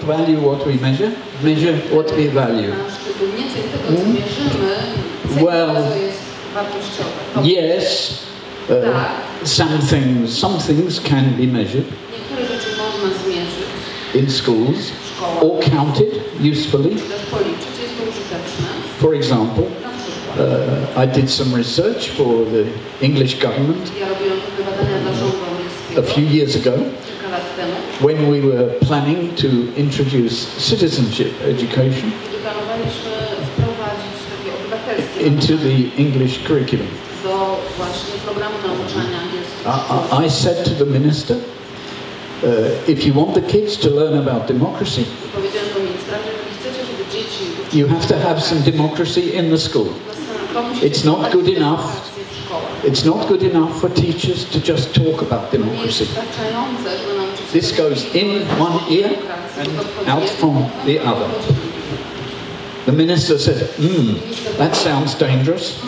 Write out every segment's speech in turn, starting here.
value what we measure, measure what we value. Well, yes, some things can be measured in schools or counted usefully. For example, I did some research for the English government a few years ago when we were planning to introduce citizenship education into the English curriculum. I said to the minister, if you want the kids to learn about democracy, you have to have some democracy in the school. It's not good enough. It's not good enough for teachers to just talk about democracy. This goes in one ear and out from the other. The minister said, that sounds dangerous.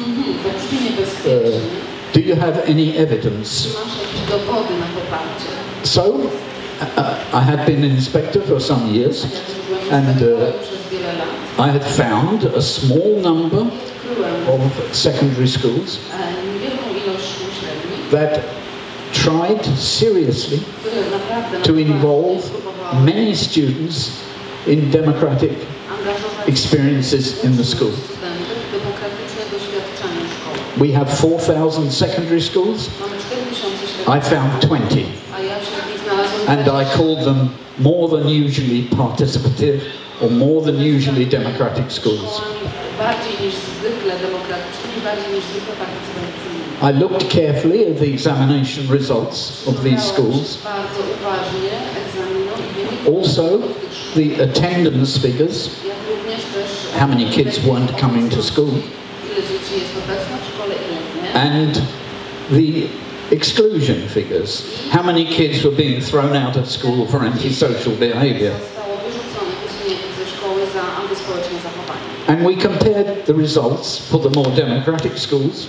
Do you have any evidence? So, I had been an inspector for some years, and I had found a small number of secondary schools that tried seriously to involve many students in democratic experiences in the school. We have 4,000 secondary schools. I found 20. And I called them more than usually participative or more than usually democratic schools. I looked carefully at the examination results of these schools. Also, the attendance figures, how many kids weren't coming to school, and the exclusion figures, how many kids were being thrown out of school for antisocial behaviour. And we compared the results for the more democratic schools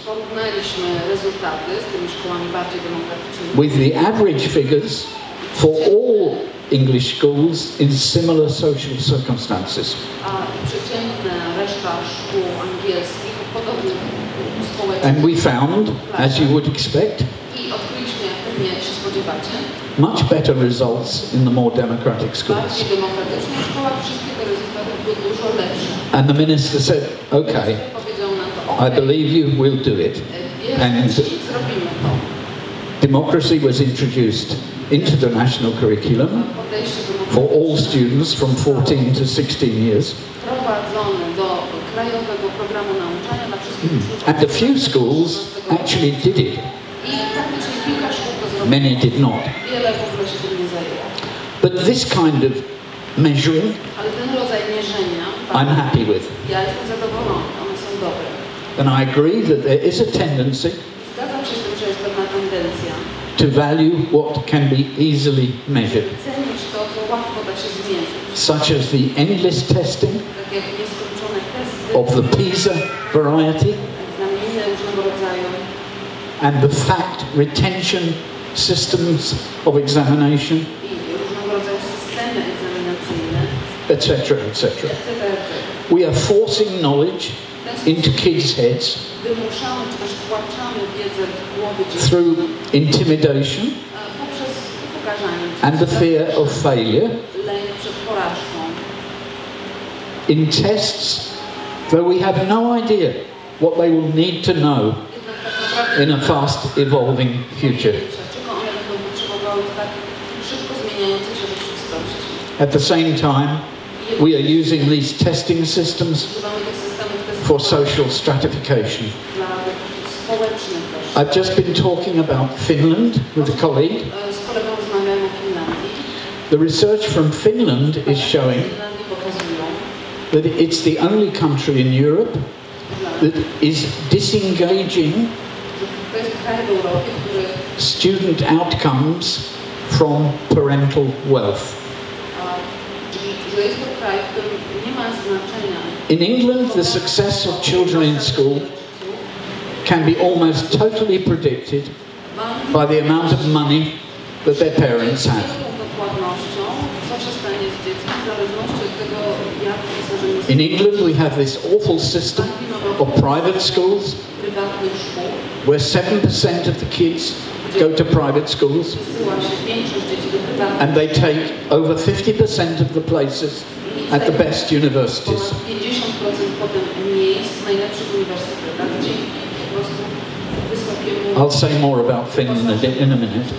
with the average figures for all English schools in similar social circumstances. And we found, as you would expect, much better results in the more democratic schools. And the minister said, okay, I believe you, we'll do it. And democracy was introduced into the national curriculum for all students from 14 to 16 years. And a few schools actually did it. Many did not. But this kind of measuring, I'm happy with. And I agree that there is a tendency to value what can be easily measured, such as the endless testing of the PISA variety and the fact retention systems of examination, etc., etc. We are forcing knowledge into kids' heads through intimidation and the fear of failure in tests, though we have no idea what they will need to know in a fast evolving future. At the same time, we are using these testing systems for social stratification. I've just been talking about Finland with a colleague. The research from Finland is showing that it's the only country in Europe that is disengaging student outcomes from parental wealth. In England, the success of children in school can be almost totally predicted by the amount of money that their parents have. In England we have this awful system of private schools where 7% of the kids go to private schools and they take over 50% of the places at the best universities. I'll say more about Finland in a minute.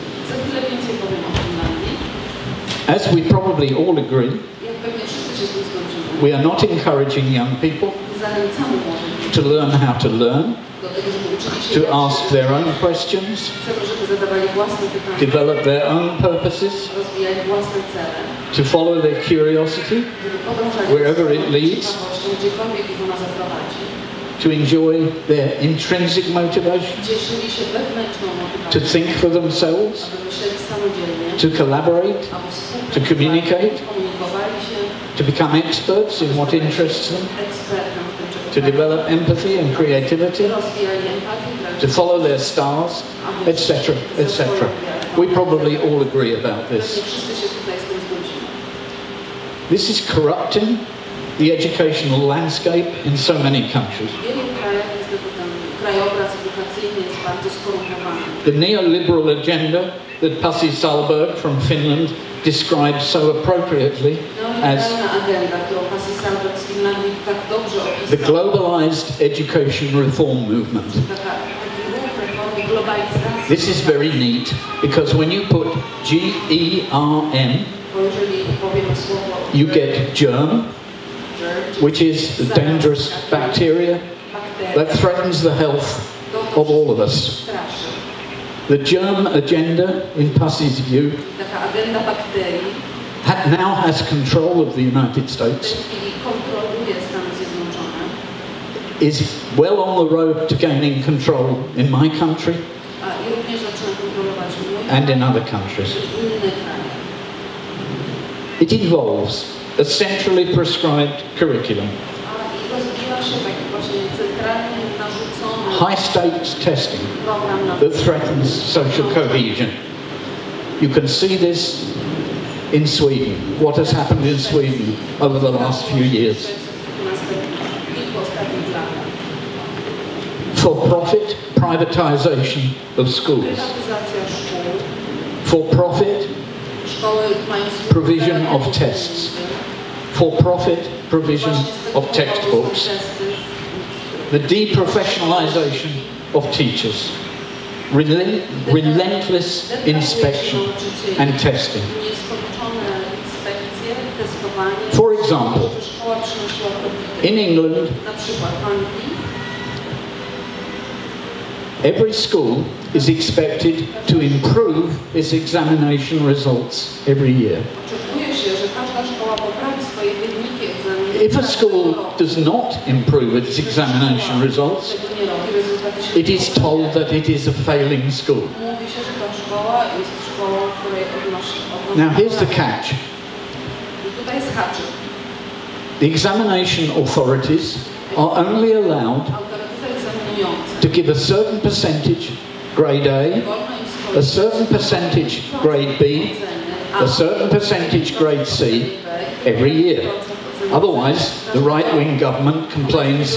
As we probably all agree, we are not encouraging young people to learn how to learn, to ask their own questions, develop their own purposes, to follow their curiosity wherever it leads, to enjoy their intrinsic motivation, to think for themselves, to collaborate, to communicate, to become experts in what interests them, to develop empathy and creativity, to follow their stars, etc., etc. We probably all agree about this. This is corrupting the educational landscape in so many countries. The neoliberal agenda that Pasi Sahlberg from Finland describes so appropriately as the globalized education reform movement. This is very neat because when you put G-E-R-M, you get germ, which is the dangerous bacteria that threatens the health of all of us. The germ agenda, in Pasi's view, now has control of the United States, is well on the road to gaining control in my country and in other countries. It involves a centrally prescribed curriculum, high-stakes testing that threatens social cohesion. You can see this in Sweden, what has happened in Sweden over the last few years. For-profit privatization of schools. For-profit provision of tests. For-profit provision of textbooks. The deprofessionalization of teachers. Relentless inspection and testing. For example, in England, every school is expected to improve its examination results every year. If a school does not improve its examination results, it is told that it is a failing school. Now here's the catch. The examination authorities are only allowed to give a certain percentage grade A, a certain percentage grade B, a certain percentage grade C every year. Otherwise, the right-wing government complains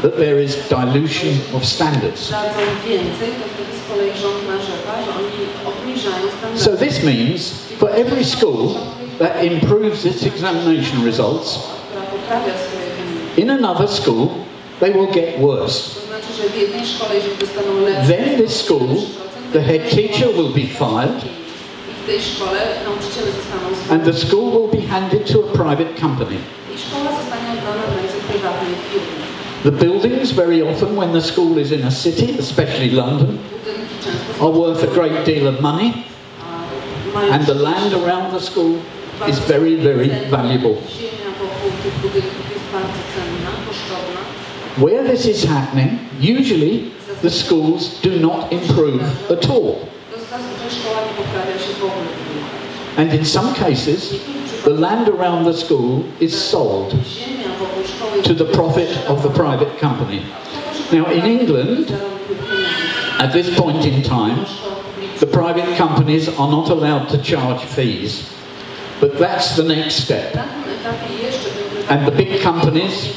that there is dilution of standards. So this means for every school that improves its examination results, in another school they will get worse. Then this school, the head teacher will be fired and the school will be handed to a private company. The buildings, very often when the school is in a city, especially London, are worth a great deal of money, and the land around the school is very, very valuable. Where this is happening, usually the schools do not improve at all. And in some cases, the land around the school is sold to the profit of the private company. Now in England, at this point in time, the private companies are not allowed to charge fees But that's the next step. And the big companies,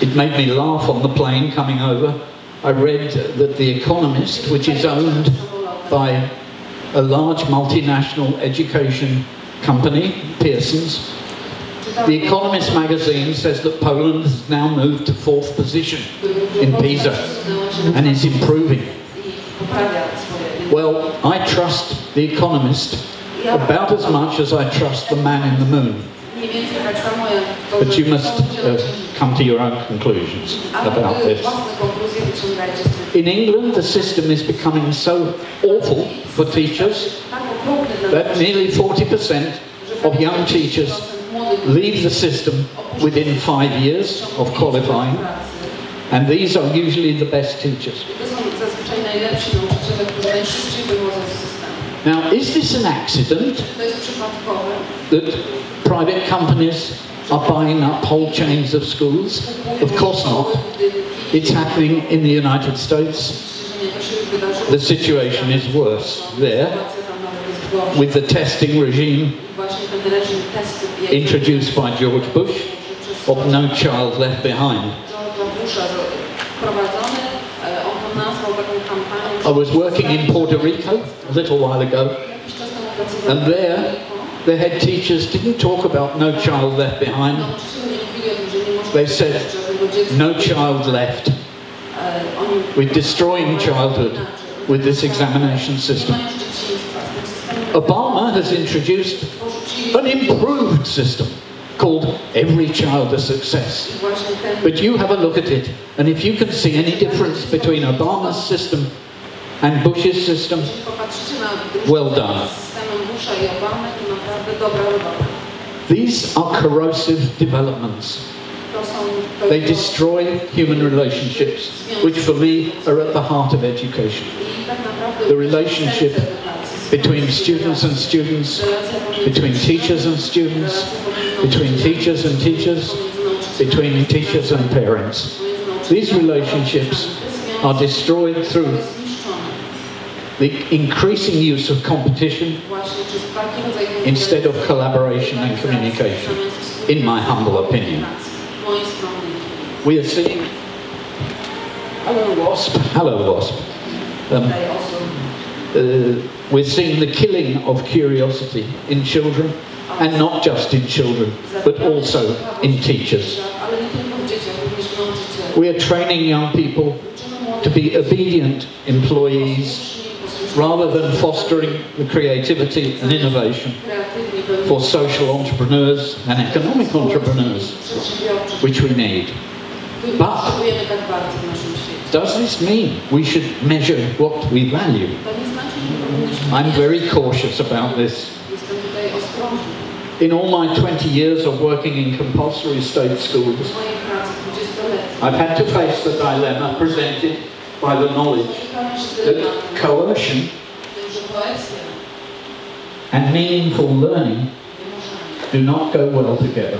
it made me laugh on the plane coming over. I read that The Economist, which is owned by a large multinational education company, Pearson's, The Economist magazine says that Poland has now moved to 4th position in PISA and is improving. Well, I trust The Economist about as much as I trust the man in the moon. But you must come to your own conclusions about this. In England, the system is becoming so awful for teachers that nearly 40% of young teachers leave the system within 5 years of qualifying, and these are usually the best teachers. Now, is this an accident that private companies are buying up whole chains of schools? Of course not. It's happening in the United States. The situation is worse there, with the testing regime introduced by George Bush of No Child Left Behind. I was working in Puerto Rico a little while ago, and there the head teachers didn't talk about No Child Left Behind. They said, no child left. We're destroying childhood with this examination system. Obama has introduced an improved system called Every Child a Success. But you have a look at it, and if you can see any difference between Obama's system and Bush's system, well done. These are corrosive developments. They destroy human relationships, which for me are at the heart of education. The relationship between students and students, between teachers and students, between teachers and teachers, between teachers and parents. These relationships are destroyed through the increasing use of competition instead of collaboration and communication, in my humble opinion. We are seeing... Hello, Wasp. Hello, Wasp. We're seeing the killing of curiosity in children, and not just in children, but also in teachers. We are training young people to be obedient employees rather than fostering the creativity and innovation for social entrepreneurs and economic entrepreneurs, which we need. But does this mean we should measure what we value? I'm very cautious about this. In all my 20 years of working in compulsory state schools, I've had to face the dilemma presented by the knowledge that coercion and meaningful learning do not go well together.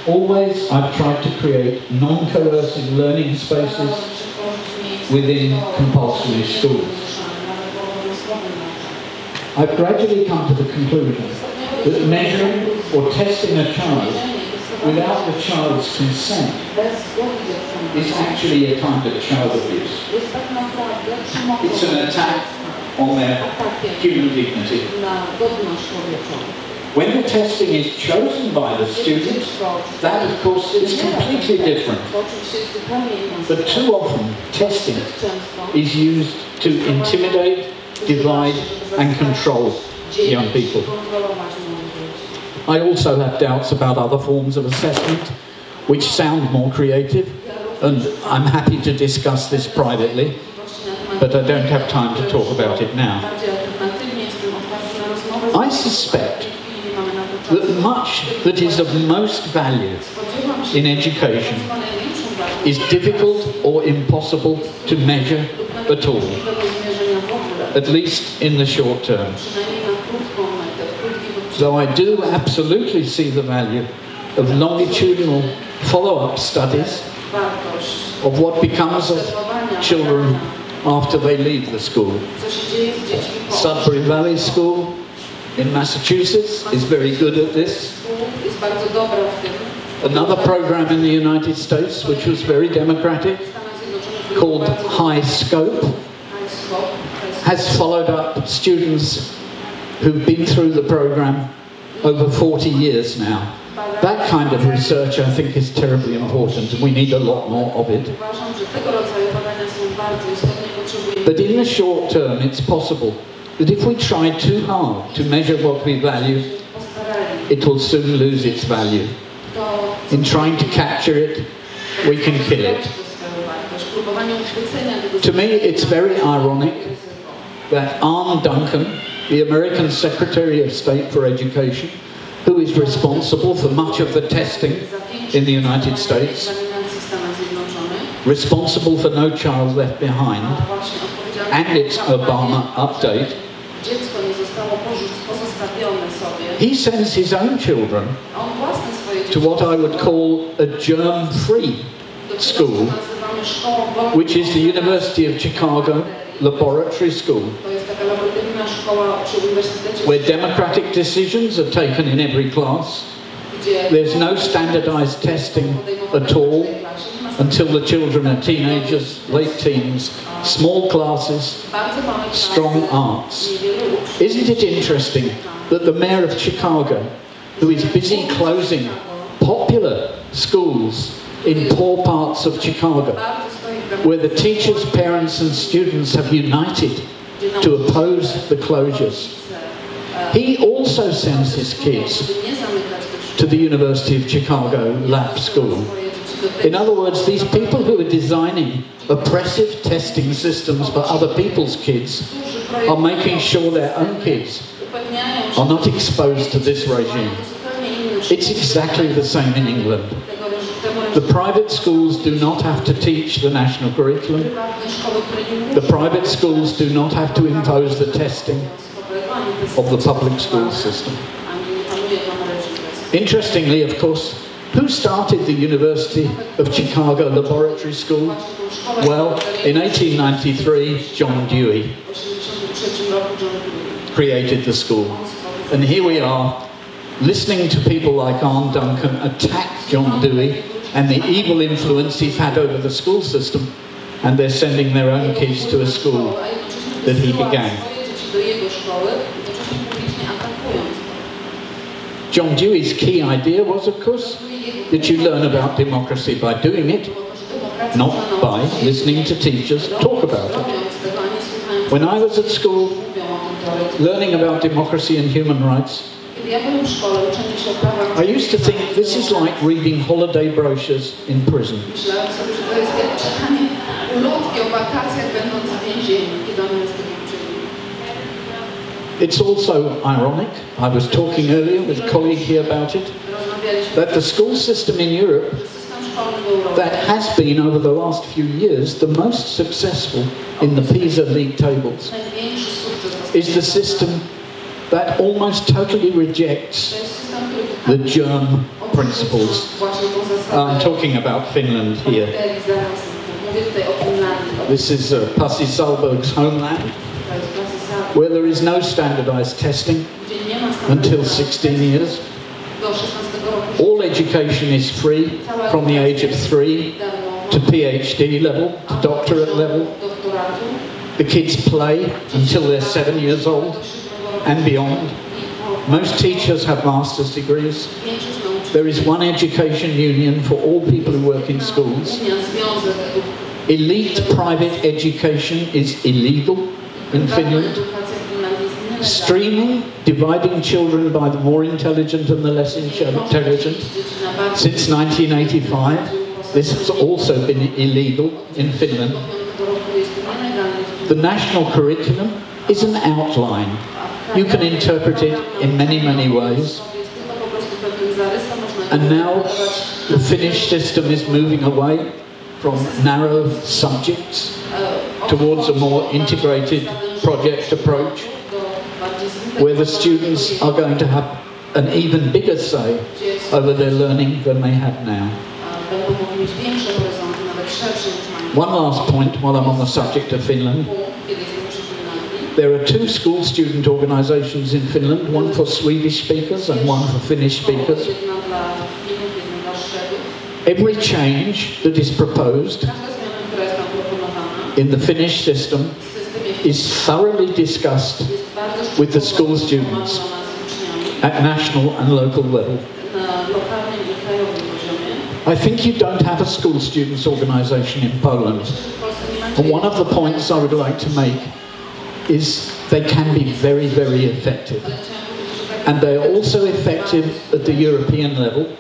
Always I've tried to create non-coercive learning spaces within compulsory schools. I've gradually come to the conclusion that measuring or testing a child without the child's consent is actually a kind of child abuse. It's an attack on their human dignity. When the testing is chosen by the students, that of course is completely different. But too often, testing is used to intimidate, divide and control young people. I also have doubts about other forms of assessment which sound more creative, and I'm happy to discuss this privately, but I don't have time to talk about it now. I suspect that much that is of most value in education is difficult or impossible to measure at all, at least in the short term. Though I do absolutely see the value of longitudinal follow-up studies of what becomes of children after they leave the school. Sudbury Valley School in Massachusetts is very good at this. Another program in the United States, which was very democratic, called High Scope, has followed up students who've been through the program over 40 years now. That kind of research, I think, is terribly important, and we need a lot more of it. But in the short term, it's possible that if we try too hard to measure what we value, it will soon lose its value. In trying to capture it, we can kill it. To me, it's very ironic that Arne Duncan, the American Secretary of State for Education, who is responsible for much of the testing in the United States, responsible for No Child Left Behind, and its Obama update, he sends his own children to what I would call a germ-free school, which is the University of Chicago Laboratory School, where democratic decisions are taken in every class. There's no standardized testing at all until the children are teenagers, late teens, small classes, strong arts. Isn't it interesting that the mayor of Chicago, who is busy closing popular schools in poor parts of Chicago, where the teachers, parents and students have united to oppose the closures, he also sends his kids to the University of Chicago Lab School. In other words, these people who are designing oppressive testing systems for other people's kids are making sure their own kids are not exposed to this regime. It's exactly the same in England. The private schools do not have to teach the national curriculum. The private schools do not have to impose the testing of the public school system. Interestingly, of course, who started the University of Chicago Laboratory School? Well, in 1893, John Dewey created the school. And here we are, listening to people like Arne Duncan attack John Dewey and the evil influence he's had over the school system, and they're sending their own kids to a school that he began. John Dewey's key idea was, of course, that you learn about democracy by doing it, not by listening to teachers talk about it. When I was at school, learning about democracy and human rights, I used to think this is like reading holiday brochures in prison. It's also ironic, I was talking earlier with a colleague here about it, that the school system in Europe that has been over the last few years the most successful in the PISA league tables is the system that almost totally rejects the germ principles. I'm talking about Finland here. This is Pasi Sahlberg's homeland, where there is no standardized testing until 16 years. All education is free from the age of 3 to PhD level, to doctorate level. The kids play until they're 7 years old and beyond. Most teachers have master's degrees. There is one education union for all people who work in schools. Elite private education is illegal in Finland. Streaming, dividing children by the more intelligent and the less intelligent. Since 1985, this has also been illegal in Finland. The national curriculum is an outline. You can interpret it in many, many ways. And now the Finnish system is moving away from narrow subjects towards a more integrated project approach, where the students are going to have an even bigger say over their learning than they have now. One last point while I'm on the subject of Finland. There are two school student organizations in Finland, one for Swedish speakers and one for Finnish speakers. Every change that is proposed in the Finnish system is thoroughly discussed with the school students at national and local level. I think you don't have a school students organisation in Poland. And one of the points I would like to make is they can be very, very effective. And they are also effective at the European level.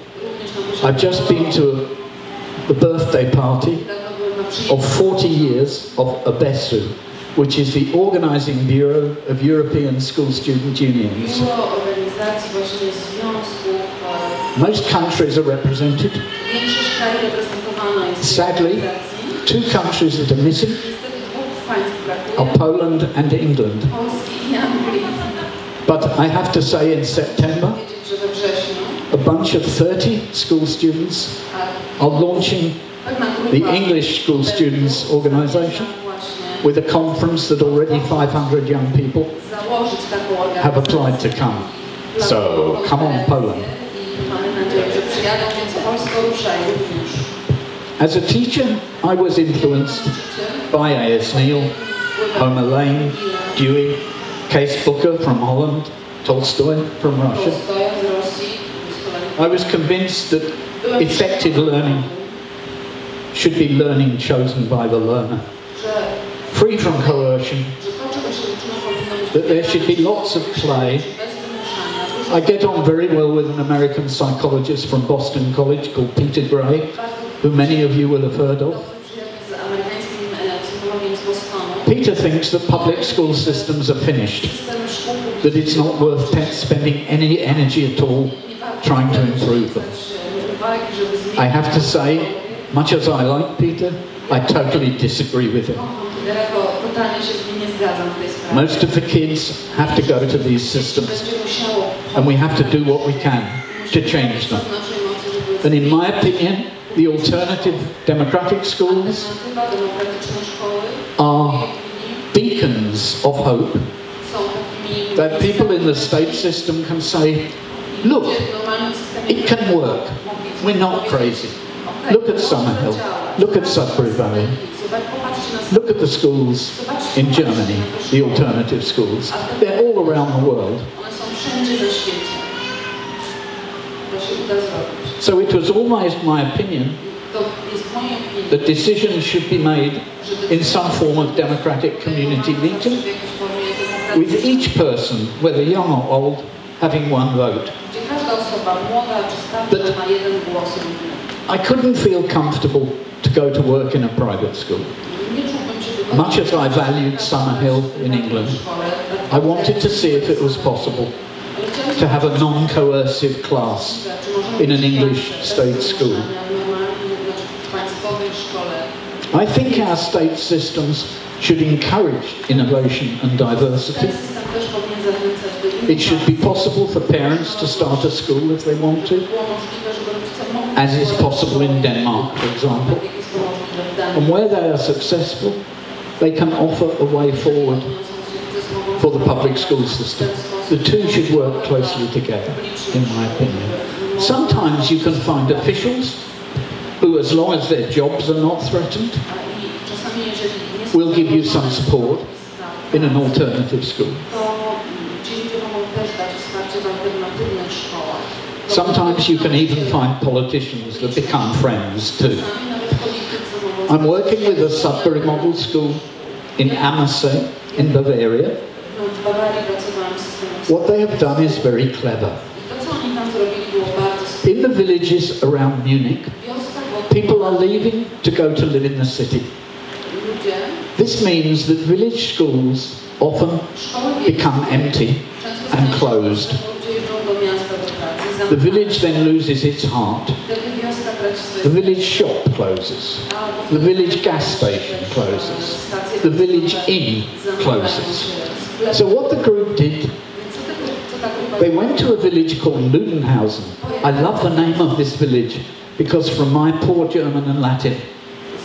I've just been to the birthday party of 40 years of ABESU, which is the Organising Bureau of European School Student Unions. Most countries are represented. Sadly, two countries that are missing are Poland and England. But I have to say in September, a bunch of 30 school students are launching the English School Students Organisation with a conference that already 500 young people have applied to come. So, come on, Poland. As a teacher, I was influenced by A.S. Neil, Homer Lane, Dewey, Kees Booker from Holland, Tolstoy from Russia. I was convinced that effective learning should be learning chosen by the learner, free from coercion, that there should be lots of play. I get on very well with an American psychologist from Boston College called Peter Gray, who many of you will have heard of. Peter thinks that public school systems are finished, that it's not worth spending any energy at all trying to improve them. I have to say, much as I like Peter, I totally disagree with him. Most of the kids have to go to these systems, and we have to do what we can to change them. And in my opinion, the alternative democratic schools are beacons of hope, that people in the state system can say, look, it can work, we're not crazy. Look at Summerhill, look at Sudbury Valley, look at the schools in Germany, the alternative schools. They're all around the world. So it was always my opinion that decisions should be made in some form of democratic community meeting, with each person, whether young or old, having one vote. But I couldn't feel comfortable to go to work in a private school. Much as I valued Summerhill in England, I wanted to see if it was possible to have a non-coercive class in an English state school. I think our state systems should encourage innovation and diversity. It should be possible for parents to start a school if they want to, as is possible in Denmark, for example. And where they are successful, they can offer a way forward for the public school system. The two should work closely together, in my opinion. Sometimes you can find officials who, as long as their jobs are not threatened, will give you some support in an alternative school. Sometimes you can even find politicians that become friends too. I'm working with a Sudbury Model School in Ammersee in Bavaria. What they have done is very clever. In the villages around Munich, people are leaving to go to live in the city. This means that village schools often become empty and closed. The village then loses its heart. The village shop closes. The village gas station closes. The village inn closes. So what the group did, they went to a village called Ludenhausen. I love the name of this village because from my poor German and Latin,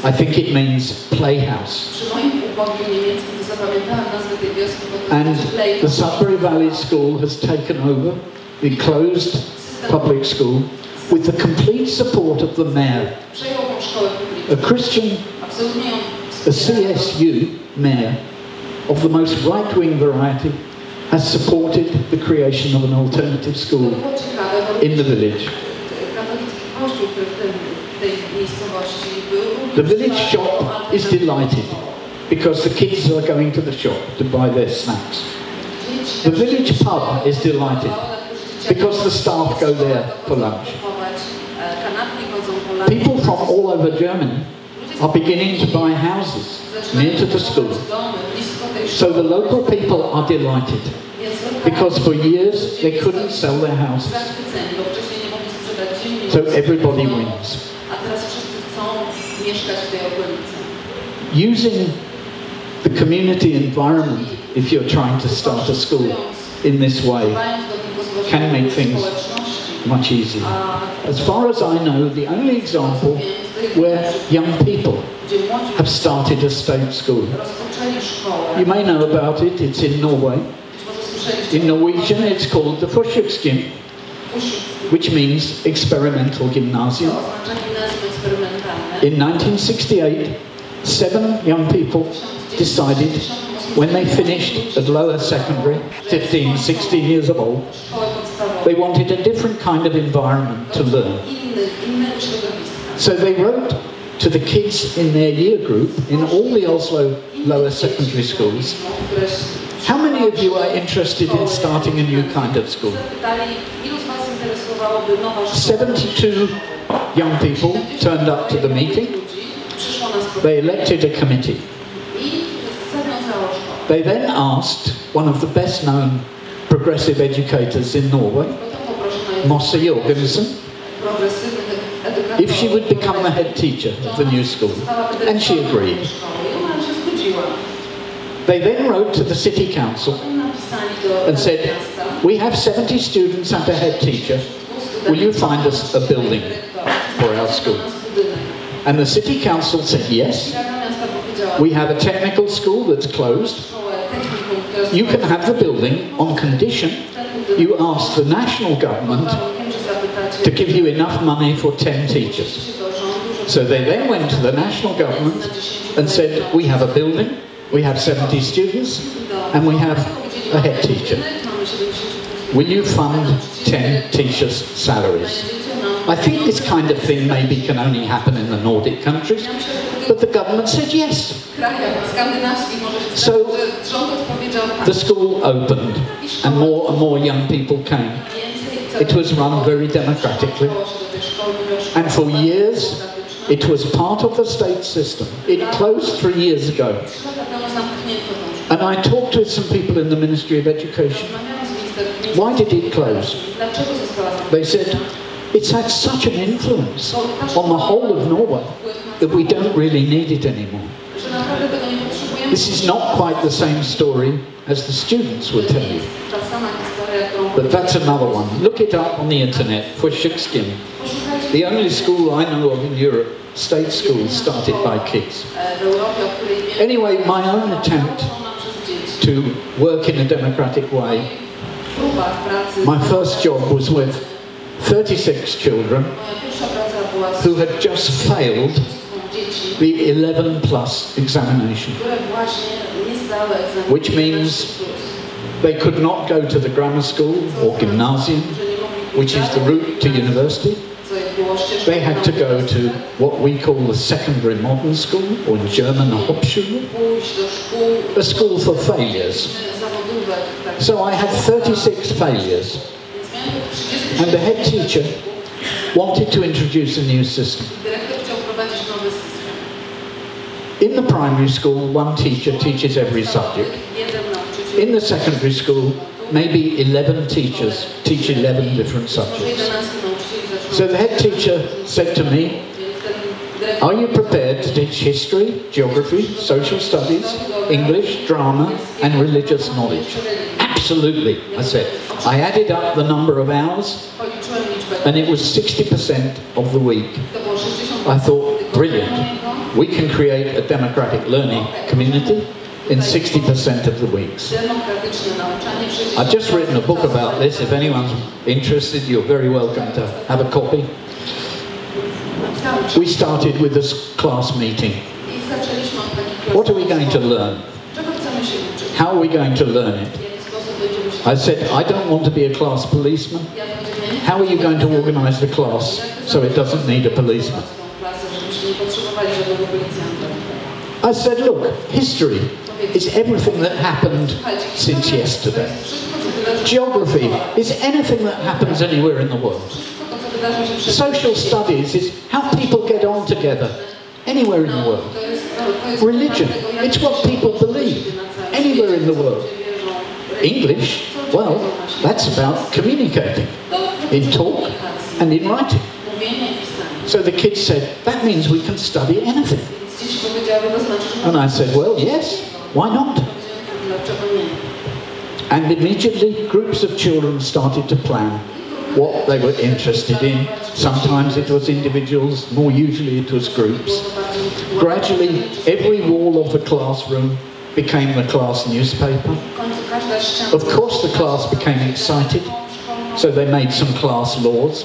I think it means playhouse. And the Sudbury Valley School has taken over the closed public school with the complete support of the mayor. A Christian, a CSU mayor of the most right-wing variety has supported the creation of an alternative school in the village. The village shop is delighted because the kids are going to the shop to buy their snacks. The village pub is delighted because the staff go there for lunch. People from all over Germany are beginning to buy houses near to the school. So the local people are delighted because for years they couldn't sell their houses. So everybody wins. Using the community environment, if you're trying to start a school in this way, can make things much easier. As far as I know, the only example where young people have started a state school. You may know about it, it's in Norway. In Norwegian it's called the Forsøksgym, which means experimental gymnasium. In 1968, 7 young people decided when they finished at lower secondary, 15, 16 years old, they wanted a different kind of environment to learn. So they wrote to the kids in their year group in all the Oslo lower secondary schools, how many of you are interested in starting a new kind of school? 72 young people turned up to the meeting. They elected a committee. They then asked one of the best known progressive educators in Norway, Mosse Jorgensen, if she would become the head teacher of the new school, and she agreed. They then wrote to the city council and said, we have 70 students and a head teacher, will you find us a building for our school? And the city council said yes, we have a technical school that's closed, you can have the building on condition you ask the national government to give you enough money for 10 teachers. So they then went to the national government and said, we have a building, we have 70 students, and we have a head teacher. Will you fund 10 teachers' salaries? I think this kind of thing maybe can only happen in the Nordic countries, but the government said yes. So the school opened, and more young people came. It was run very democratically, and for years it was part of the state system. It closed 3 years ago, and I talked to some people in the Ministry of Education. Why did it close? They said, it's had such an influence on the whole of Norway that we don't really need it anymore. This is not quite the same story as the students will tell you. But that's another one. Look it up on the internet, Forsøksgym. The only school I know of in Europe, state school, started by kids. Anyway, my own attempt to work in a democratic way, my first job was with 36 children who had just failed the 11+ examination, which means they could not go to the grammar school or gymnasium, which is the route to university. They had to go to what we call the secondary modern school, or in German, a Hauptschule, a school for failures. So I had 36 failures, and the head teacher wanted to introduce a new system. In the primary school, one teacher teaches every subject. In the secondary school, maybe 11 teachers teach 11 different subjects. So the head teacher said to me, are you prepared to teach history, geography, social studies, English, drama, and religious knowledge? Absolutely, I said. I added up the number of hours, and it was 60% of the week. I thought, brilliant. We can create a democratic learning community in 60% of the weeks. I've just written a book about this. If anyone's interested, you're very welcome to have a copy. We started with this class meeting. What are we going to learn? How are we going to learn it? I said, I don't want to be a class policeman. How are you going to organise the class so it doesn't need a policeman? I said, look, history is everything that happened since yesterday. Geography is anything that happens anywhere in the world. Social studies is how people get on together anywhere in the world. Religion, it's what people believe anywhere in the world. English, well, that's about communicating in talk and in writing. So the kids said, that means we can study anything. And I said, well, yes, why not? And immediately groups of children started to plan what they were interested in. Sometimes it was individuals, more usually it was groups. Gradually, every wall of the classroom became the class newspaper. Of course the class became excited, so they made some class laws.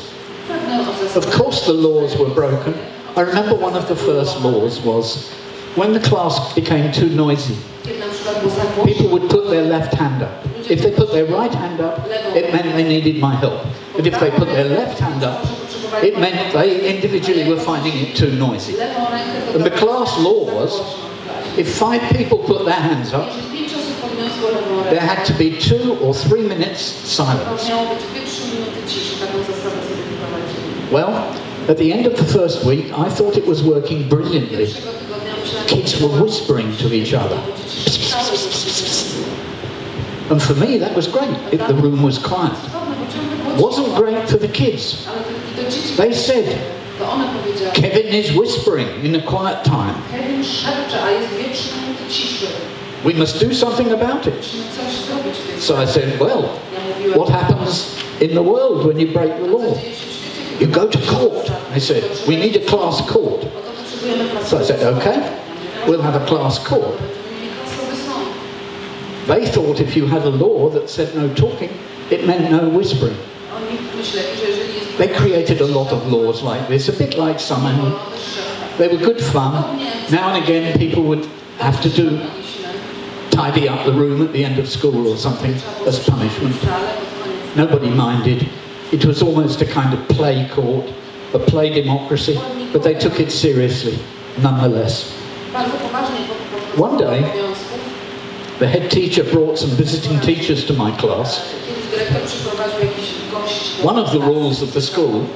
Of course the laws were broken. I remember one of the first laws was, when the class became too noisy, people would put their left hand up. If they put their right hand up, it meant they needed my help. But if they put their left hand up, it meant they individually were finding it too noisy. And the class law was, if 5 people put their hands up, there had to be 2 or 3 minutes silence. Well, at the end of the first week, I thought it was working brilliantly. Kids were whispering to each other. And for me, that was great. The room was quiet. Wasn't great for the kids. They said, Kevin is whispering in a quiet time. We must do something about it. So I said, well, what happens in the world when you break the law? You go to court. They said, we need a class court. So I said, okay, we'll have a class court. They thought if you had a law that said no talking, it meant no whispering. They created a lot of laws like this, a bit like Hannam. They were good fun. Now and again people would have to tidy up the room at the end of school or something as punishment. Nobody minded. It was almost a kind of play court, a play democracy, but they took it seriously, nonetheless. One day, the head teacher brought some visiting teachers to my class. One of the rules of the school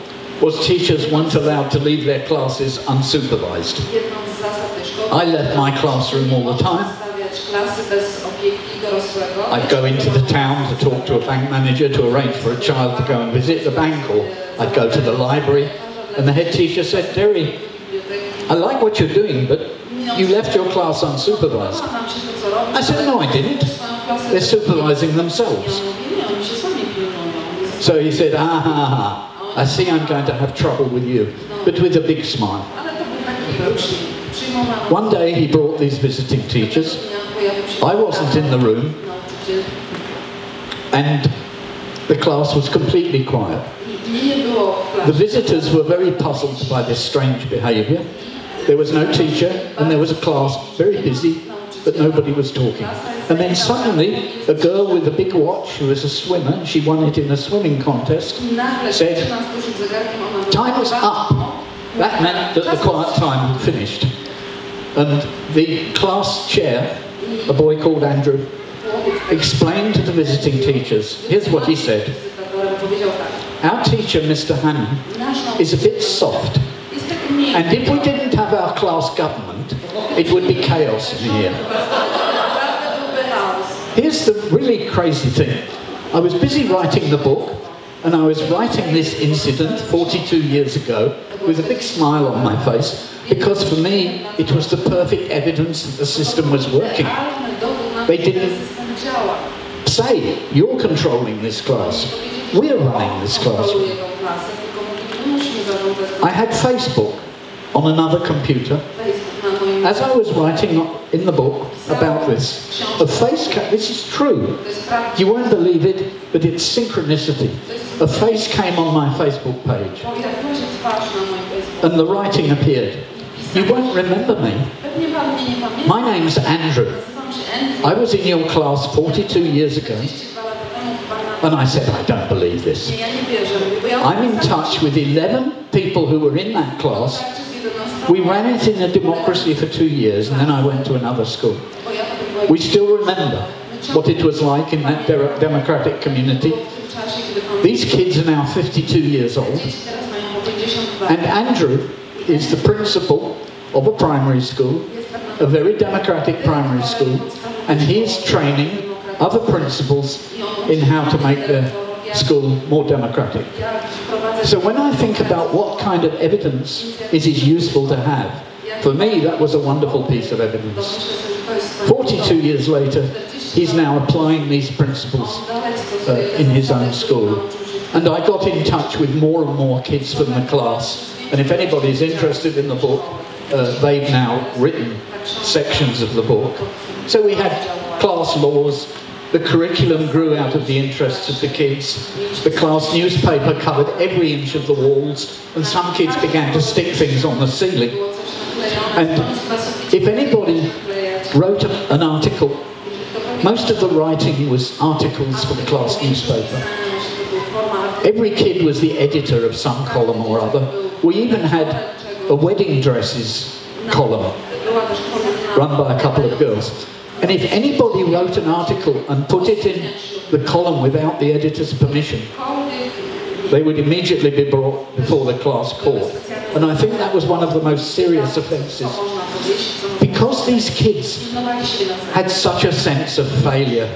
was teachers weren't allowed to leave their classes unsupervised. I left my classroom all the time. I'd go into the town to talk to a bank manager to arrange for a child to go and visit the bank, or I'd go to the library, and the head teacher said, Derry, I like what you're doing, but you left your class unsupervised. I said, no, I didn't. They're supervising themselves. So he said, I see I'm going to have trouble with you, but with a big smile. One day he brought these visiting teachers. I wasn't in the room, and the class was completely quiet. The visitors were very puzzled by this strange behaviour. There was no teacher, and there was a class very busy, but nobody was talking. And then suddenly, a girl with a big watch, who was a swimmer, she won it in a swimming contest, said, time is up. That meant that the quiet time had finished. And the class chair, a boy called Andrew, explained to the visiting teachers, here's what he said, our teacher, Mr. Hannam, is a bit soft, and if we didn't have our class government, it would be chaos in here. Here's the really crazy thing. I was busy writing the book, and I was writing this incident 42 years ago with a big smile on my face, because for me it was the perfect evidence that the system was working. They didn't say, you're controlling this class, we're running this classroom. I had Facebook. on another computer, as I was writing in the book about this, this is true, you won't believe it, but it's synchronicity. A face came on my Facebook page, and the writing appeared. You won't remember me. My name's Andrew. I was in your class 42 years ago, and I said, I don't believe this. I'm in touch with 11 people who were in that class. We ran it in a democracy for 2 years, and then I went to another school. We still remember what it was like in that democratic community. These kids are now 52 years old, and Andrew is the principal of a primary school, a very democratic primary school, and he is training other principals in how to make their school more democratic. So when I think about what kind of evidence it is useful to have, for me that was a wonderful piece of evidence. 42 years later, he's now applying these principles in his own school. And I got in touch with more and more kids from the class, and if anybody's interested in the book, they've now written sections of the book. So we had class laws. The curriculum grew out of the interests of the kids. The class newspaper covered every inch of the walls, and some kids began to stick things on the ceiling. And if anybody wrote an article, most of the writing was articles for the class newspaper. Every kid was the editor of some column or other. We even had a wedding dresses column run by a couple of girls. And if anybody wrote an article and put it in the column without the editor's permission, they would immediately be brought before the class court. And I think that was one of the most serious offences. Because these kids had such a sense of failure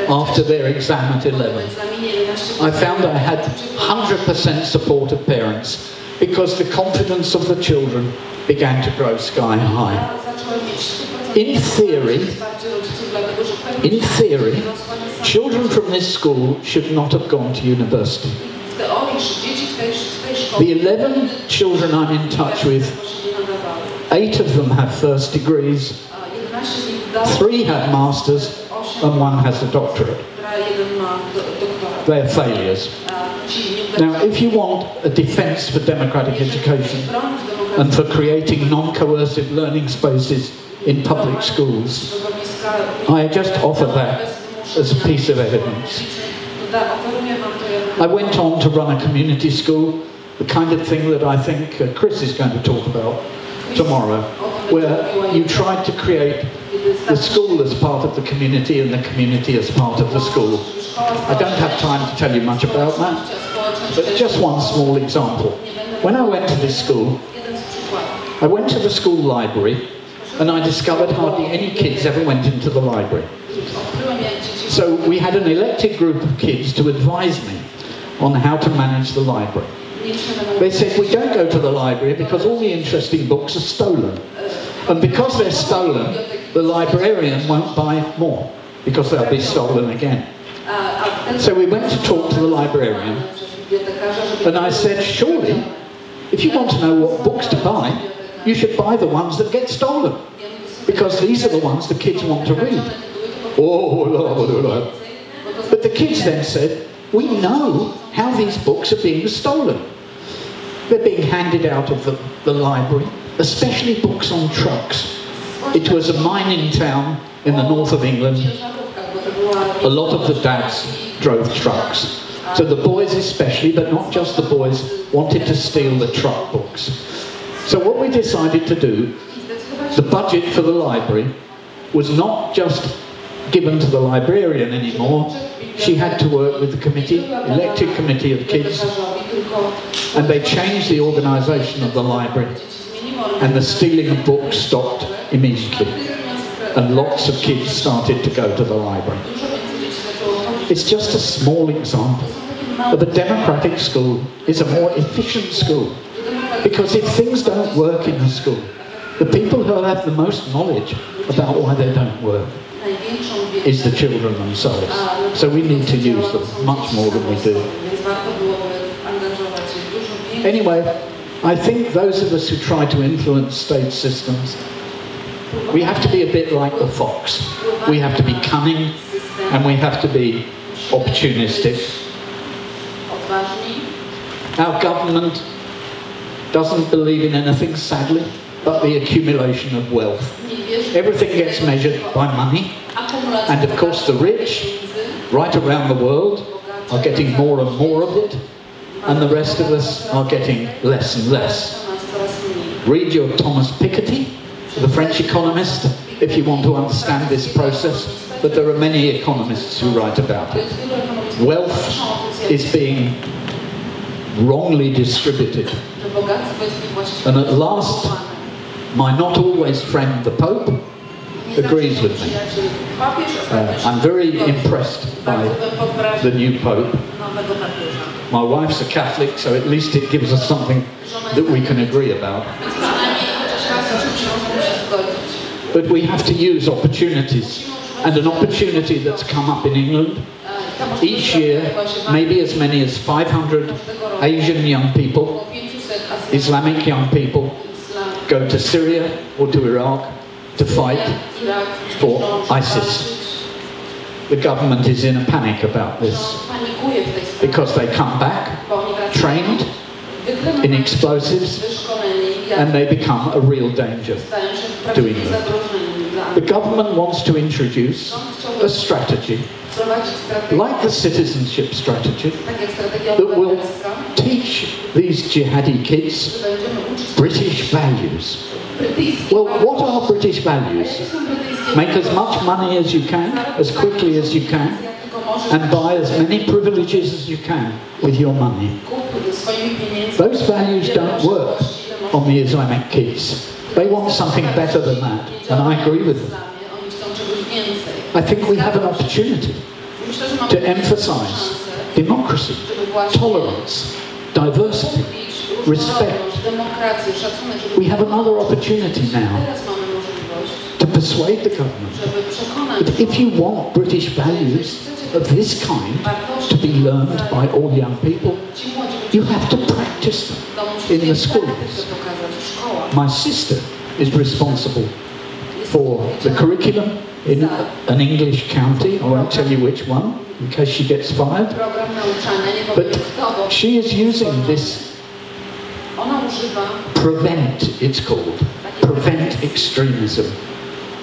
after their exam at 11, I found I had 100% support of parents, because the confidence of the children began to grow sky high. In theory, children from this school should not have gone to university. The 11 children I'm in touch with, 8 of them have first degrees, 3 have masters, and 1 has a doctorate. They're failures. Now, if you want a defence for democratic education and for creating non-coercive learning spaces in public schools, I just offer that as a piece of evidence. I went on to run a community school, the kind of thing that I think Chris is going to talk about tomorrow, where you tried to create the school as part of the community and the community as part of the school. I don't have time to tell you much about that, but just one small example. When I went to this school, I went to the school library, and I discovered hardly any kids ever went into the library. So we had an elected group of kids to advise me on how to manage the library. They said, we don't go to the library because all the interesting books are stolen. And because they're stolen, the librarian won't buy more, because they'll be stolen again. So we went to talk to the librarian, and I said, surely, if you want to know what books to buy, you should buy the ones that get stolen, because these are the ones the kids want to read. Oh, but the kids then said, we know how these books are being stolen. They're being handed out of the library, especially books on trucks. It was a mining town in the north of England. A lot of the dads drove trucks. So the boys especially, but not just the boys, wanted to steal the truck books. So what we decided to do, the budget for the library was not just given to the librarian anymore. She had to work with the committee, elected committee of kids, and they changed the organisation of the library, and the stealing of books stopped immediately, and lots of kids started to go to the library. It's just a small example of a democratic school is a more efficient school, because if things don't work in the school, the people who have the most knowledge about why they don't work is the children themselves. So we need to use them much more than we do. Anyway, I think those of us who try to influence state systems, we have to be a bit like the fox. We have to be cunning and we have to be opportunistic. Our government doesn't believe in anything, sadly, but the accumulation of wealth. Everything gets measured by money, and of course the rich, right around the world, are getting more and more of it, and the rest of us are getting less and less. Read your Thomas Piketty, the French economist, if you want to understand this process, but there are many economists who write about it. Wealth is being wrongly distributed. And at last, my not always friend, the Pope, agrees with me. I'm very impressed by the new Pope. My wife's a Catholic, so at least it gives us something that we can agree about. But we have to use opportunities, and an opportunity that's come up in England. Each year, maybe as many as 500 Asian young people, Islamic young people, go to Syria or to Iraq to fight for ISIS. The government is in a panic about this because they come back trained in explosives and they become a real danger to England. The government wants to introduce a strategy like the citizenship strategy that will teach these jihadi kids British values. Well, what are British values? Make as much money as you can, as quickly as you can, and buy as many privileges as you can with your money. Those values don't work on the Islamic kids. They want something better than that, and I agree with them. I think we have an opportunity to emphasize democracy, tolerance, diversity, respect. We have another opportunity now to persuade the government that if you want British values of this kind to be learned by all young people, you have to practice them in the schools. My sister is responsible for the curriculum in an English county. I won't tell you which one, in case she gets fired. But she is using this prevent, it's called, prevent extremism.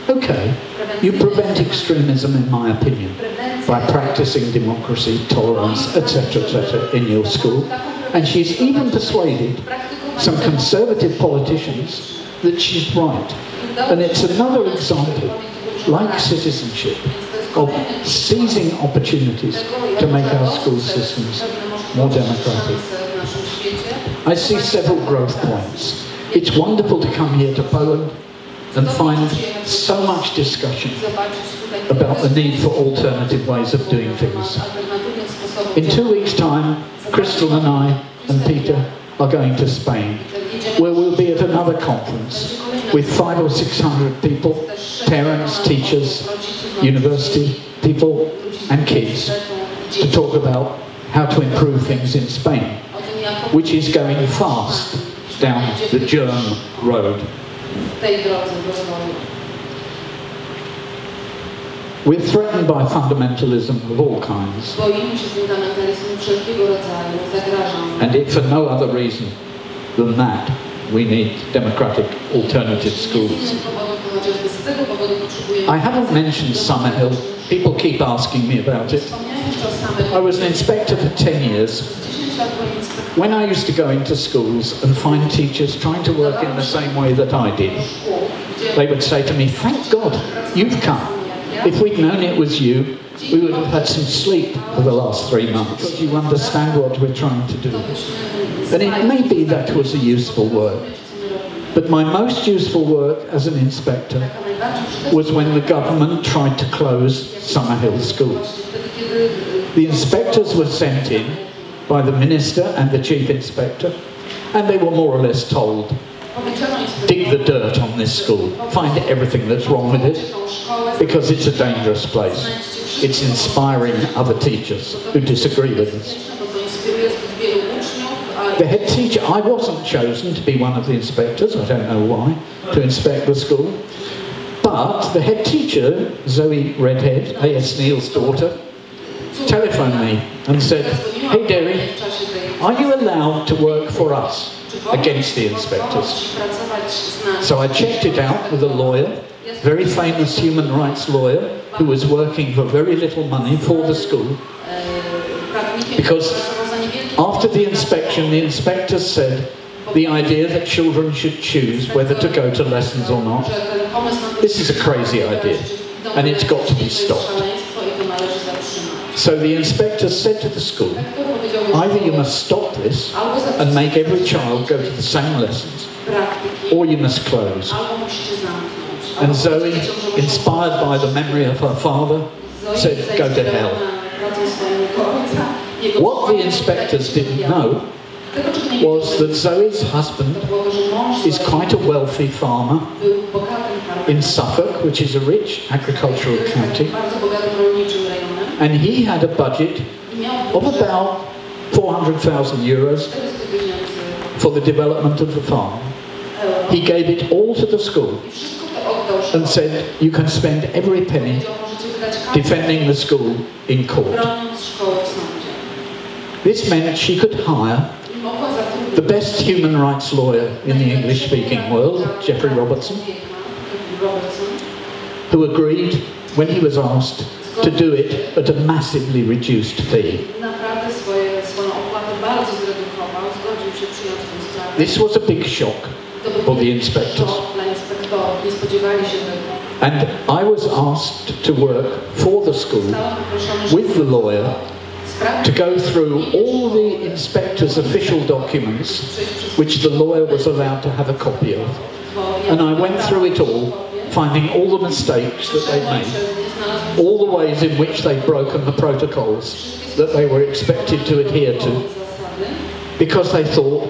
Okay, you prevent extremism, in my opinion, by practicing democracy, tolerance, etc., in your school. And she's even persuaded some conservative politicians that she's right. And it's another example, like citizenship, of seizing opportunities to make our school systems more democratic. I see several growth points. It's wonderful to come here to Poland and find so much discussion about the need for alternative ways of doing things. In 2 weeks' time, Crystal and I and Peter are going to Spain, where we'll be at another conference with 500 or 600 people, parents, teachers, university people and kids, to talk about how to improve things in Spain, which is going fast down the germ road. We're threatened by fundamentalism of all kinds. And if for no other reason than that, we need democratic alternative schools. I haven't mentioned Summerhill. People keep asking me about it. I was an inspector for 10 years. When I used to go into schools and find teachers trying to work in the same way that I did, they would say to me, "Thank God you've come. If we'd known it was you, we would have had some sleep for the last 3 months. Because you understand what we're trying to do." And it may be that was a useful work. But my most useful work as an inspector was when the government tried to close Summerhill schools. The inspectors were sent in by the minister and the chief inspector, and they were more or less told, dig the dirt on this school, find everything that's wrong with it, because it's a dangerous place. It's inspiring other teachers who disagree with us. The head teacher, I wasn't chosen to be one of the inspectors, I don't know why, to inspect the school. But the head teacher, Zoe Redhead, A.S. Neil's daughter, telephoned me and said, "Hey Derry, are you allowed to work for us against the inspectors?" So I checked it out with a lawyer, very famous human rights lawyer, who was working for very little money for the school. Because after the inspection, the inspectors said the idea that children should choose whether to go to lessons or not, this is a crazy idea, and it's got to be stopped. So the inspectors said to the school, either you must stop this and make every child go to the same lessons, or you must close. And Zoe, inspired by the memory of her father, said, "Go to hell." What the inspectors didn't know was that Zoe's husband is quite a wealthy farmer in Suffolk, which is a rich agricultural county, and he had a budget of about 400,000 euros for the development of the farm. He gave it all to the school and said, "You can spend every penny defending the school in court." This meant she could hire the best human rights lawyer in the English-speaking world, Jeffrey Robertson, who agreed, when he was asked, to do it at a massively reduced fee. This was a big shock for the inspectors. And I was asked to work for the school with the lawyer to go through all the inspector's official documents, which the lawyer was allowed to have a copy of. And I went through it all, finding all the mistakes that they made, all the ways in which they'd broken the protocols that they were expected to adhere to, because they thought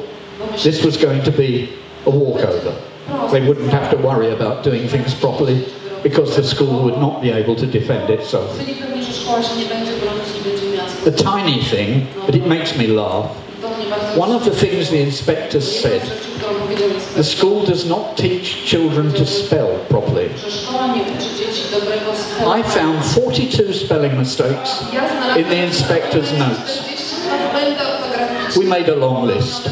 this was going to be a walkover. They wouldn't have to worry about doing things properly, because the school would not be able to defend itself. A tiny thing, but it makes me laugh. One of the things the inspectors said, the school does not teach children to spell properly. I found 42 spelling mistakes in the inspector's notes. We made a long list.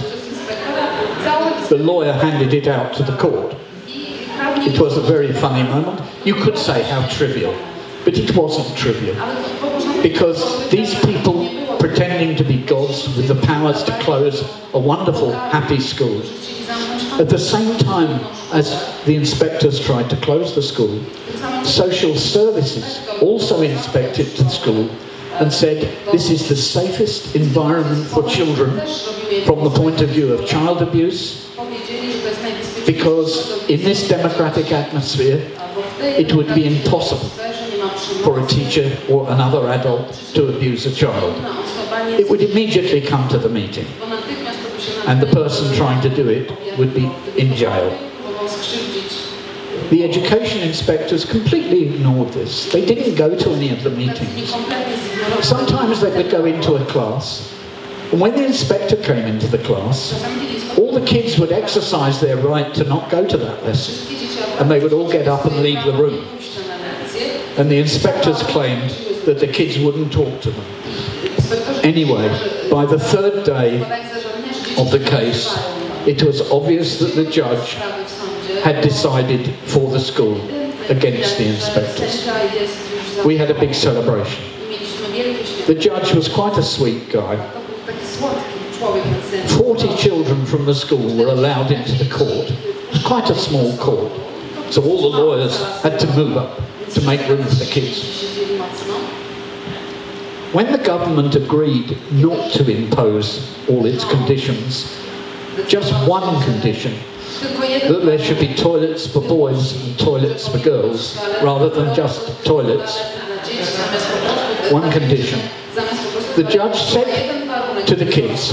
The lawyer handed it out to the court. It was a very funny moment. You could say how trivial, but it wasn't trivial. Because these people pretending to be gods with the powers to close a wonderful, happy school, at the same time as the inspectors tried to close the school, social services also inspected the school and said this is the safest environment for children from the point of view of child abuse, because in this democratic atmosphere it would be impossible for a teacher or another adult to abuse a child. It would immediately come to the meeting, and the person trying to do it would be in jail. The education inspectors completely ignored this. They didn't go to any of the meetings. Sometimes they would go into a class, and when the inspector came into the class, all the kids would exercise their right to not go to that lesson, and they would all get up and leave the room. And the inspectors claimed that the kids wouldn't talk to them. Anyway, by the third day of the case, it was obvious that the judge had decided for the school against the inspectors. We had a big celebration. The judge was quite a sweet guy. 40 children from the school were allowed into the court. It was quite a small court, so all the lawyers had to move up to make room for the kids. When the government agreed not to impose all its conditions, just one condition, that there should be toilets for boys and toilets for girls, rather than just toilets, one condition, the judge said to the kids,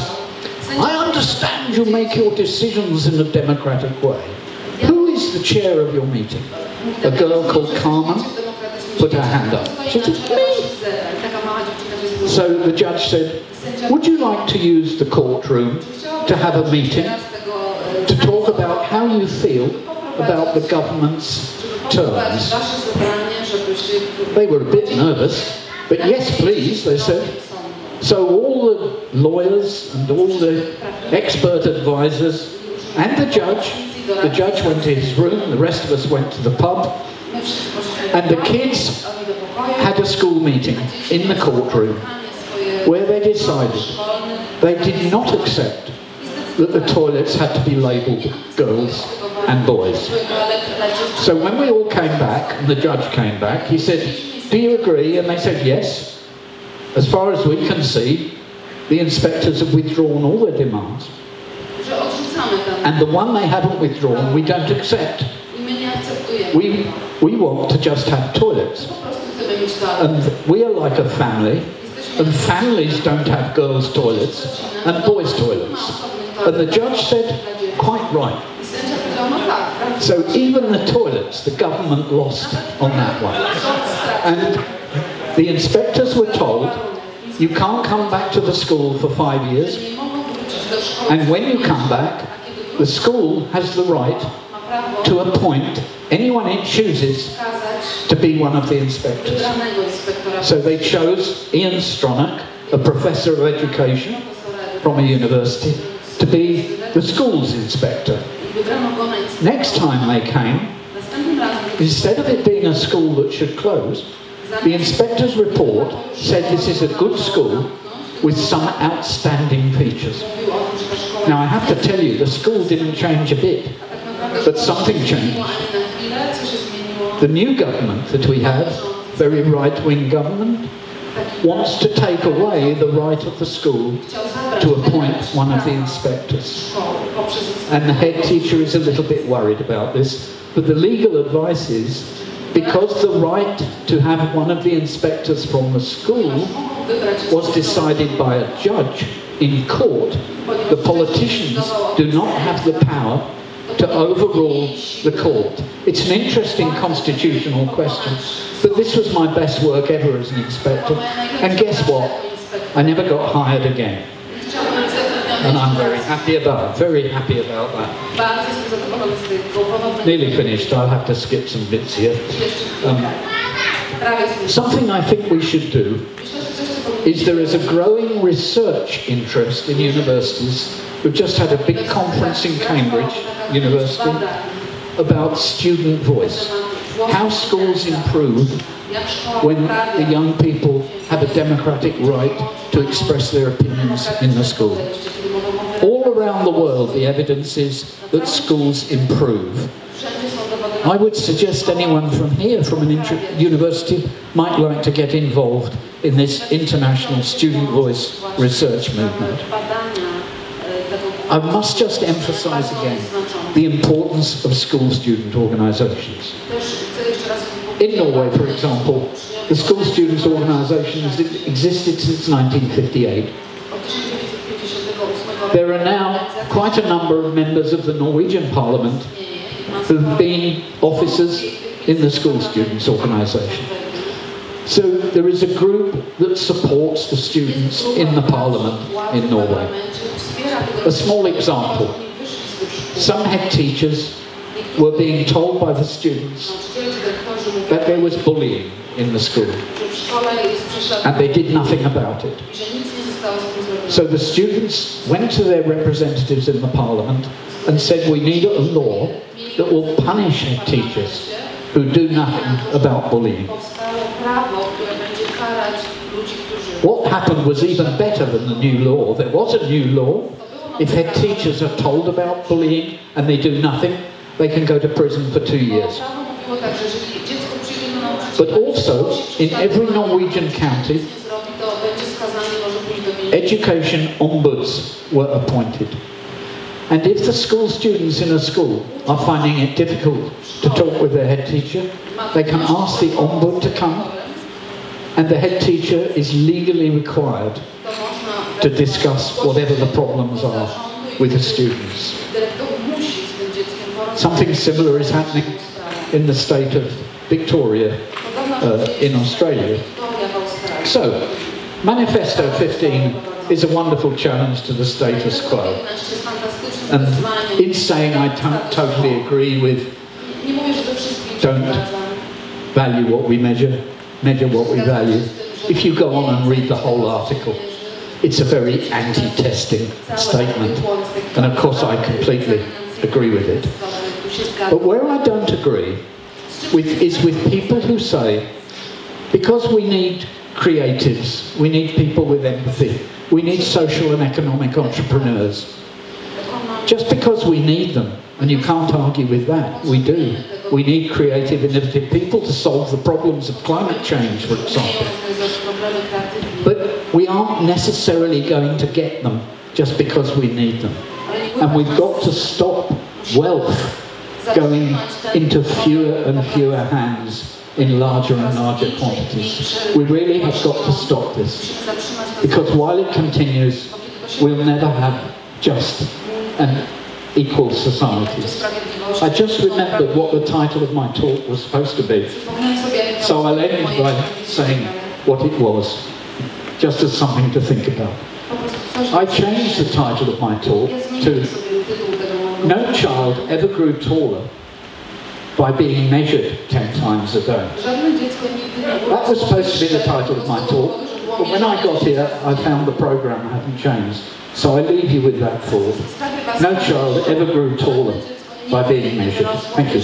"I understand you make your decisions in a democratic way. Who is the chair of your meeting?" A girl called Carmen put her hand up. She said, "Me." So the judge said, would you like to use the courtroom to have a meeting to talk about how you feel about the government's terms? They were a bit nervous, but yes please, they said. So all the lawyers and all the expert advisors and the judge went to his room, the rest of us went to the pub, and the kids had a school meeting in the courtroom where they decided they did not accept that the toilets had to be labelled girls and boys. So when we all came back, and the judge came back, he said, do you agree? And they said yes. As far as we can see, the inspectors have withdrawn all their demands. And the one they haven't withdrawn, we don't accept. We want to just have toilets. And we are like a family, and families don't have girls' toilets and boys' toilets. And the judge said, quite right. So even the toilets, the government lost on that one. And the inspectors were told, you can't come back to the school for 5 years, and when you come back, the school has the right to appoint anyone it chooses to be one of the inspectors. So they chose Ian Stronach, a professor of education from a university, to be the school's inspector. Next time they came, instead of it being a school that should close, the inspector's report said this is a good school with some outstanding features. Now I have to tell you, the school didn't change a bit, but something changed. The new government that we have, very right-wing government, wants to take away the right of the school to appoint one of the inspectors. And the head teacher is a little bit worried about this, but the legal advice is, because the right to have one of the inspectors from the school was decided by a judge in court, the politicians do not have the power to overrule the court. It's an interesting constitutional question, but this was my best work ever as an inspector, and guess what? I never got hired again. And I'm very happy about that. Nearly finished, I'll have to skip some bits here. Something I think we should do is there is a growing research interest in universities. We've just had a big conference in Cambridge University about student voice. How schools improve when the young people have a democratic right to express their opinions in the school. All around the world, the evidence is that schools improve. I would suggest anyone from here, from an university, might like to get involved in this international student voice research movement. I must just emphasize again the importance of school student organizations. In Norway, for example, the school students organisation has existed since 1958. There are now quite a number of members of the Norwegian Parliament who've been officers in the school students organisation. So there is a group that supports the students in the Parliament in Norway. A small example, some head teachers were being told by the students that there was bullying in the school, and they did nothing about it. So the students went to their representatives in the Parliament and said, we need a law that will punish head teachers who do nothing about bullying. What happened was even better than the new law. There was a new law. If head teachers are told about bullying and they do nothing, they can go to prison for 2 years. But also, in every Norwegian county, education ombuds were appointed. And if the school students in a school are finding it difficult to talk with their head teacher, they can ask the ombud to come, and the head teacher is legally required to discuss whatever the problems are with the students. Something similar is happening in the state of Victoria in Australia. So, Manifesto 15 is a wonderful challenge to the status quo. And in saying I totally agree with don't value what we measure, measure what we value. If you go on and read the whole article, it's a very anti-testing statement. And of course I completely agree with it. But where I don't agree is with people who say, because we need creatives, we need people with empathy, we need social and economic entrepreneurs. Just because we need them, and you can't argue with that, we do. We need creative, innovative people to solve the problems of climate change, for example. But we aren't necessarily going to get them just because we need them. And we've got to stop wealth going into fewer and fewer hands in larger and larger quantities. We really have got to stop this. Because while it continues, we'll never have just and equal societies. I just remembered what the title of my talk was supposed to be. So I'll end by saying what it was, just as something to think about. I changed the title of my talk to "No child ever grew taller by being measured 10 times a day." That was supposed to be the title of my talk, but when I got here, I found the programme hadn't changed. So I leave you with that thought. No child ever grew taller by being measured. Thank you.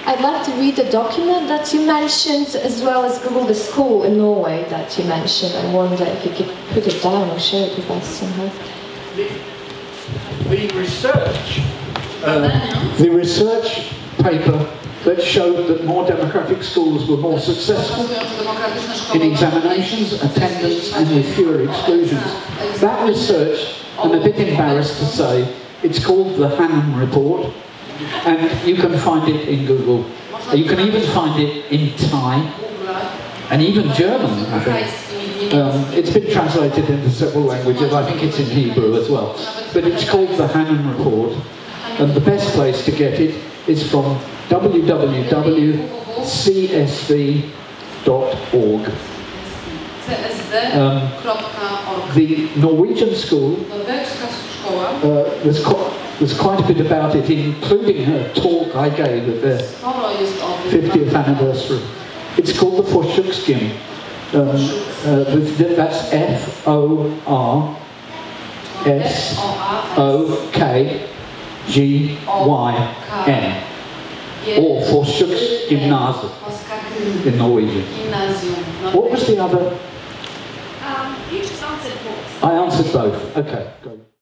I'd like to read the document that you mentioned, as well as Google the school in Norway that you mentioned. I wonder if you could put it down or share it with us somehow. The research paper that showed that more democratic schools were more successful in examinations, attendance, and with fewer exclusions. That research, I'm a bit embarrassed to say, it's called the Hannam report, and you can find it in Google. You can even find it in Thai, and even German, I think. It's been translated into several languages. I think it's in Hebrew as well. But it's called the Hannam report, and the best place to get it is from www.csv.org. The Norwegian school was quite a bit about it, including a talk I gave at their 50th anniversary. It's called the Forsøksgym. That's Forsøksgym, or Forsøksgymnasium in Norwegian. What was the other? You just answered both. I answered both. Okay. Go.